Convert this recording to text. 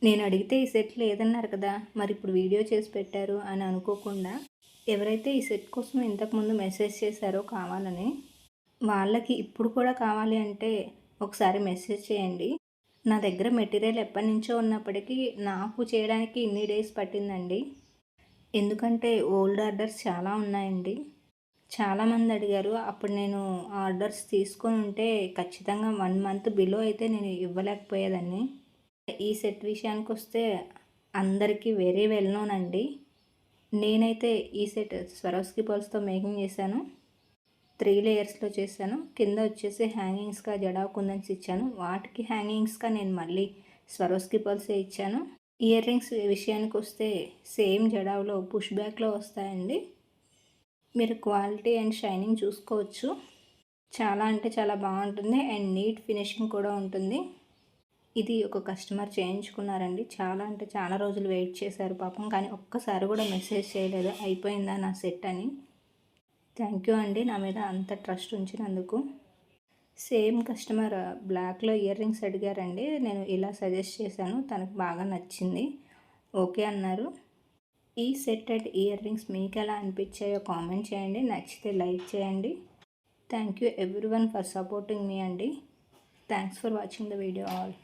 నేను అడిగితే ఈ సెట్ లేదన్నారు కదా, మరి ఇప్పుడు వీడియో చేసి పెట్టారు అని అనుకోకుండా ఎవరైతే ఈ సెట్ కోసం ఇంతకుముందు మెసేజ్ చేశారో కావాలని, వాళ్ళకి ఇప్పుడు కూడా కావాలి అంటే ఒకసారి మెసేజ్ చేయండి. నా దగ్గర మెటీరియల్ ఎప్పటినుంచో ఉన్నప్పటికీ నాకు చేయడానికి ఇన్ని డేస్ పట్టిందండి. ఎందుకంటే ఓల్డ్ ఆర్డర్స్ చాలా ఉన్నాయండి. చాలామంది అడిగారు. అప్పుడు నేను ఆర్డర్స్ తీసుకొని ఉంటే ఖచ్చితంగా 1 మంత్ బిలో అయితే నేను ఇవ్వలేకపోయేదాన్ని. ఈ సెట్ విషయానికొస్తే అందరికీ వెరీ వెల్ నోన్ అండి. నేనైతే ఈ సెట్ స్వరోస్కి పర్ల్స్‌తో మేకింగ్ చేశాను. 3 లేయర్స్‌లో చేశాను. కింద వచ్చేసి హ్యాంగింగ్స్‌గా జడా కుందన్స్ ఇచ్చాను. వాటికి హ్యాంగింగ్స్‌గా నేను మళ్ళీ స్వరోస్కి పర్ల్సే ఇచ్చాను. ఇయర్ రింగ్స్ విషయానికొస్తే సేమ్ జడావులో పుష్ బ్యాక్‌లో వస్తాయండి. మీరు క్వాలిటీ అండ్ షైనింగ్ చూసుకోవచ్చు. చాలా అంటే చాలా బాగుంటుంది అండ్ నీట్ ఫినిషింగ్ కూడా ఉంటుంది. ఇది ఒక కస్టమర్ చేయించుకున్నారండి. చాలా అంటే చాలా రోజులు వెయిట్ చేశారు పాపం. కానీ ఒక్కసారి కూడా మెసేజ్ చేయలేదు అయిపోయిందా నా సెట్ అని. థ్యాంక్ యూ అండి నా మీద అంత ట్రస్ట్ ఉంచినందుకు. సేమ్ కస్టమర్ బ్లాక్‌లో ఇయర్ రింగ్స్ అడిగారండి. నేను ఇలా సజెస్ట్ చేశాను. తనకు బాగా నచ్చింది. ఓకే అన్నారు. ఈ సెట్ అండ్ ఇయర్ రింగ్స్ మీకు ఎలా అనిపించాయో కామెంట్ చేయండి. నచ్చితే లైక్ చేయండి. Thank you everyone for supporting me అండి. Thanks for watching the video all.